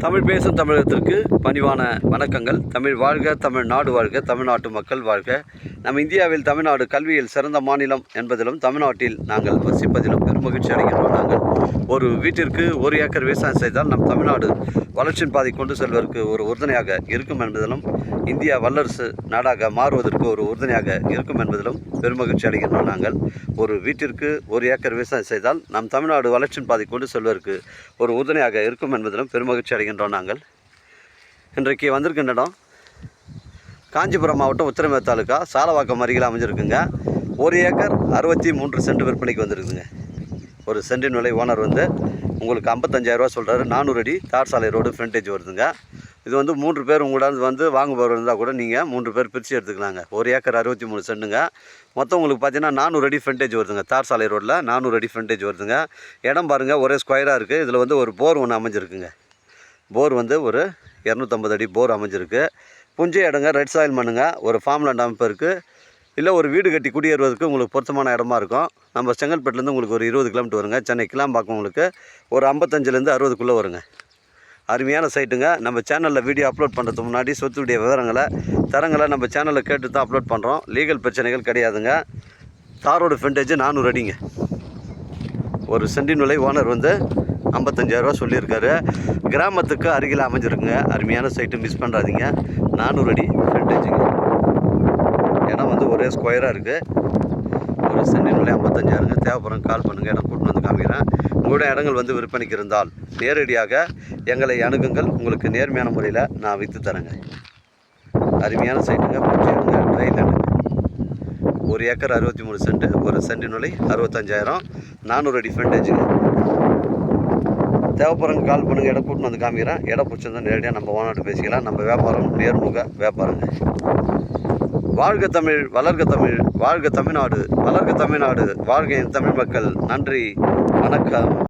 தமிழ் பேசும் தமிழகத்திற்கு பணிவான வணக்கங்கள். தமிழ் வாழ்க, தமிழ்நாடு வாழ்க, தமிழ்நாட்டு மக்கள் வாழ்க. நம் இந்தியாவில் தமிழ்நாடு கல்வியில் சிறந்த மாநிலம் என்பதிலும் தமிழ்நாட்டில் நாங்கள் வசிப்பதிலும் பெருமகிழ்ச்சி அடைகின்றோம். நாங்கள் ஒரு வீட்டிற்கு 1 ஏக்கர் விவசாயம் செய்தால் நம் தமிழ்நாடு வளர்ச்சியின் பாதை கொண்டு செல்வதற்கு ஒரு உறுதுணையாக இருக்கும் என்பதிலும் இந்தியா வல்லரசு நாடாக மாறுவதற்கு ஒரு உறுதுணையாக இருக்கும் என்பதிலும் பெருமகிழ்ச்சி அடைகின்றோம். நாங்கள் ஒரு வீட்டிற்கு 1 ஏக்கர் விவசாயம் செய்தால் நம் தமிழ்நாடு வளர்ச்சியின் பாதை கொண்டு செல்வதற்கு ஒரு உறுதுணையாக இருக்கும் என்பதிலும் பெருமகிழ்ச்சி அடைகின்றோம். நாங்கள் இன்றைக்கு வந்திருக்கின்ற இடம் காஞ்சிபுரம் மாவட்டம் உத்திரமேரூர் தாலுக்கா சாலவாக்கம் அருகில் அமைஞ்சிருக்குங்க. 1 ஏக்கர் 63 சென்ட் விற்பனைக்கு வந்துருக்குதுங்க. ஒரு சென்டின் விலை ஓனர் உங்களுக்கு 55,000 ரூபா சொல்கிறாரு. 400 அடி தார் சாலை ரோடு ஃப்ரண்டேஜ் வருதுங்க. இது 3 பேர் உங்களால் வாங்குபவர் இருந்தால் கூட நீங்கள் 3 பேர் பிரித்து எடுத்துக்கலாங்க. 1 ஏக்கர் 63 சென்ட்டுங்க. மொத்தம் உங்களுக்கு பார்த்தீங்கன்னா 400 அடி ஃப்ரண்டேஜ் வருதுங்க. தார் சாலை ரோட்டில் 400 அடி ஃப்ரண்டேஜ் வருதுங்க. இடம் பாருங்கள், ஒரே ஸ்கொயராக இருக்குது. இதில் ஒரு போர் ஒன்று அமைஞ்சிருக்குங்க. போர் ஒரு 250 அடி போர் அமைஞ்சிருக்கு. புஞ்சை இடங்க, ரெட் சாயில் மண்ணுங்க. ஒரு ஃபார்ம் லேண்ட் அமைப்பு இருக்குது. இல்லை ஒரு வீடு கட்டி குடியேறுவதற்கு உங்களுக்கு பொருத்தமான இடமா இருக்கும். நம்ம செங்கல்பட்டுலேருந்து உங்களுக்கு ஒரு 20 கிலோமீட்டர் வருங்க. சென்னை கிளாம்பாக்கம் உங்களுக்கு ஒரு 55லேருந்து 60க்குள்ளே வருங்க. அருமையான சைட்டுங்க. நம்ம சேனலில் வீடியோ அப்லோட் பண்ணுறதுக்கு முன்னாடி சொத்துடைய தரங்களை நம்ம சேனலில் கேட்டு தான் அப்லோட் பண்ணுறோம். லீகல் பிரச்சனைகள் கிடையாதுங்க. தாரோடு ஃப்ரண்டேஜ் 400 அடிங்க. ஒரு சென்டின் விலை ஓனர் 55,000 ரூபா சொல்லியிருக்காரு. கிராமத்துக்கு அருகில் அமைஞ்சிருக்குங்க. அருமையான சைட்டு, மிஸ் பண்ணுறாதீங்க. 400 அடி ஃப்ரண்டேஜுங்க. இடம் ஒரே ஸ்கொயராக இருக்குது. ஒரு சென்டின் விலை 55,000ங்க. தேவைப்படுறேன் கால் பண்ணுங்கள். இடம் கூட்டின்னு வந்து காமிக்கிறேன். உங்களுடைய இடங்கள் விற்பனைக்கு இருந்தால் நேரடியாக எங்களை அணுகுங்கள். உங்களுக்கு நேர்மையான முறையில் நான் விற்று தரேங்க. அருமையான சைட்டுங்க. பூச்சி இடங்க, ட்ரை லேண்டுங்க. 1 acre 63 send. ஒரு சென்டின் விலை 65,000. 400 அடி ஃப்ரண்டேஜுங்க. தேவைப்படுறங்க கால் பண்ணுங்கள். இடம் கூட்டின்னு வந்து காமிக்கிறேன். இடம் பிடிச்சிருந்தா நேரடியாக நம்ம ஓனர்கிட்ட பேசிக்கலாம். நம்ம வியாபாரம் நேர்முக வியாபாரங்க. வாழ்க தமிழ், வளர்க தமிழ், வாழ்க தமிழ்நாடு, வளர்க தமிழ்நாடு, வாழ்க தமிழ் மக்கள். நன்றி, வணக்கம்.